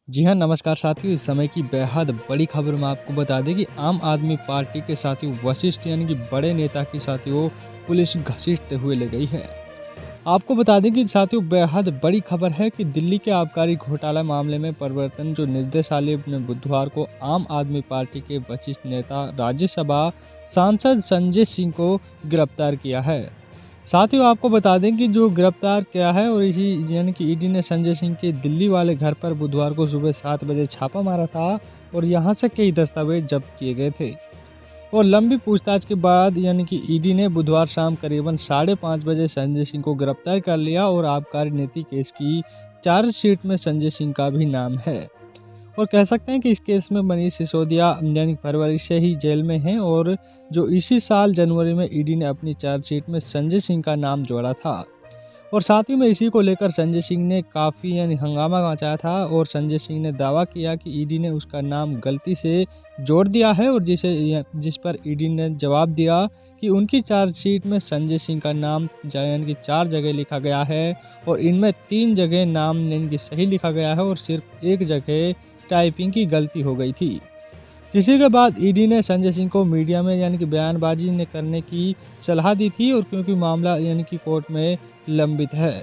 जी हाँ, नमस्कार साथियों। इस समय की बेहद बड़ी खबर मैं आपको बता दें कि आम आदमी पार्टी के साथियों वशिष्ठ यानी कि बड़े नेता की साथियों पुलिस घसीटते हुए ले गई है। आपको बता दें कि साथियों बेहद बड़ी खबर है कि दिल्ली के आबकारी घोटाला मामले में प्रवर्तन जो निर्देशालय ने बुधवार को आम आदमी पार्टी के वरिष्ठ नेता राज्यसभा सांसद संजय सिंह को गिरफ्तार किया है। साथ ही आपको बता दें कि जो गिरफ्तार किया है और इसी यानी कि ईडी ने संजय सिंह के दिल्ली वाले घर पर बुधवार को सुबह 7 बजे छापा मारा था और यहां से कई दस्तावेज जब्त किए गए थे। और लंबी पूछताछ के बाद यानी कि ईडी ने बुधवार शाम करीबन 5:30 बजे संजय सिंह को गिरफ्तार कर लिया और आबकारी नीति केस की चार्जशीट में संजय सिंह का भी नाम है। और कह सकते हैं कि इस केस में मनीष सिसोदिया यानी फरवरी से ही जेल में हैं और जो इसी साल जनवरी में ईडी ने अपनी चार्जशीट में संजय सिंह का नाम जोड़ा था। और साथ ही में इसी को लेकर संजय सिंह ने काफ़ी यानी हंगामा मचाया था और संजय सिंह ने दावा किया कि ईडी ने उसका नाम गलती से जोड़ दिया है और जिस पर ईडी ने जवाब दिया कि उनकी चार्जशीट में संजय सिंह का नाम यानी कि 4 जगह लिखा गया है और इनमें 3 जगह नाम यानी कि सही लिखा गया है और सिर्फ 1 जगह टाइपिंग की गलती हो गई थी। जिसके के बाद ईडी ने संजय सिंह को मीडिया में यानी कि बयानबाजी ने करने की सलाह दी थी और क्योंकि मामला यानी कि कोर्ट में लंबित है।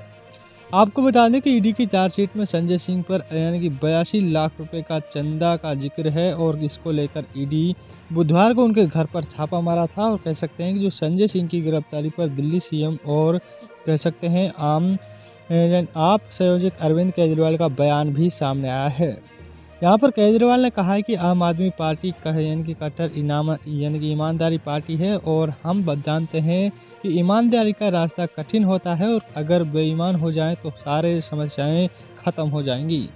आपको बता दें कि ईडी की चार्जशीट में संजय सिंह पर यानी कि 82 लाख रुपए का चंदा का जिक्र है और इसको लेकर ईडी बुधवार को उनके घर पर छापा मारा था। और कह सकते हैं कि जो संजय सिंह की गिरफ्तारी पर दिल्ली सीएम और कह सकते हैं आप संयोजक अरविंद केजरीवाल का बयान भी सामने आया है। यहाँ पर केजरीवाल ने कहा है कि आम आदमी पार्टी यानी कि कट्टर यानी कि ईमानदारी पार्टी है और हम जानते हैं कि ईमानदारी का रास्ता कठिन होता है और अगर बेईमान हो जाए तो सारे समस्याएं खत्म हो जाएंगी।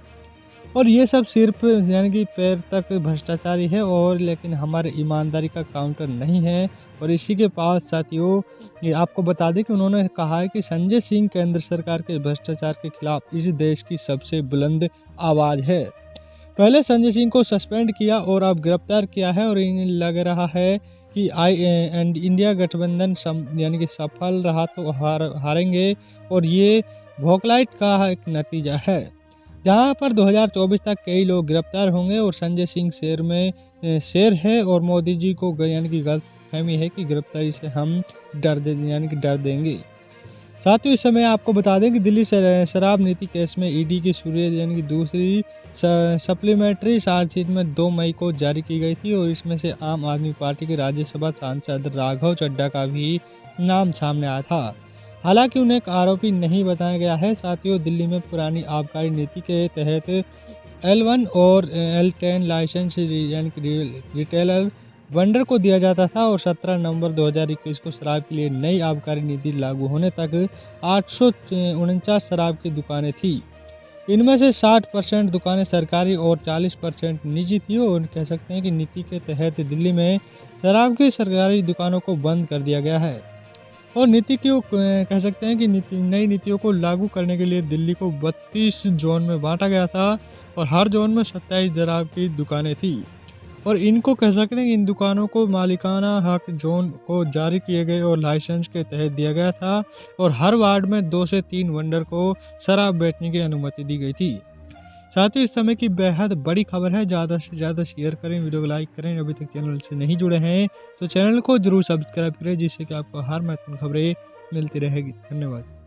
और ये सब सिर्फ यानी कि पैर तक भ्रष्टाचारी है और लेकिन हमारे ईमानदारी का काउंटर नहीं है। और इसी के पास साथियों ये आपको बता दें कि उन्होंने कहा है कि संजय सिंह केंद्र सरकार के भ्रष्टाचार के खिलाफ इस देश की सबसे बुलंद आवाज़ है। पहले संजय सिंह को सस्पेंड किया और अब गिरफ्तार किया है और इन्हें लग रहा है कि इंडिया गठबंधन यानी कि सफल रहा तो हारेंगे और ये भोकलाइट का एक नतीजा है जहां पर 2024 तक कई लोग गिरफ्तार होंगे और संजय सिंह शेर है और मोदी जी को यानी कि गलतफहमी है कि गिरफ्तारी से हम डर देंगे। साथ ही इस समय आपको बता दें कि दिल्ली शराब नीति केस में ईडी की यानी कि दूसरी सप्लीमेंट्री चार्जशीट में 2 मई को जारी की गई थी और इसमें से आम आदमी पार्टी के राज्यसभा सांसद राघव चड्ढा का भी नाम सामने आया था। हालांकि उन्हें एक आरोपी नहीं बताया गया है। साथियों दिल्ली में पुरानी आबकारी नीति के तहत L1 और L10 लाइसेंस यानी कि रिटेलर वेंडर को दिया जाता था और 17 नवंबर 2021 को शराब के लिए नई आबकारी नीति लागू होने तक 849 शराब की दुकानें थी। इनमें से 60% दुकानें सरकारी और 40% निजी थी और कह सकते हैं कि नीति के तहत दिल्ली में शराब की सरकारी दुकानों को बंद कर दिया गया है। और नीति को कह सकते हैं कि नई नीतियों को लागू करने के लिए दिल्ली को 32 जोन में बांटा गया था और हर जोन में 27 शराब की दुकानें थी और इनको कह सकते हैं कि इन दुकानों को मालिकाना हक जोन को जारी किए गए और लाइसेंस के तहत दिया गया था और हर वार्ड में 2 से 3 वेंडर को शराब बेचने की अनुमति दी गई थी। साथ ही इस समय की बेहद बड़ी खबर है। ज़्यादा से ज़्यादा शेयर करें, वीडियो को लाइक करें। अभी तक चैनल से नहीं जुड़े हैं तो चैनल को जरूर सब्सक्राइब करें जिससे कि आपको हर महत्वपूर्ण खबरें मिलती रहेगी। धन्यवाद।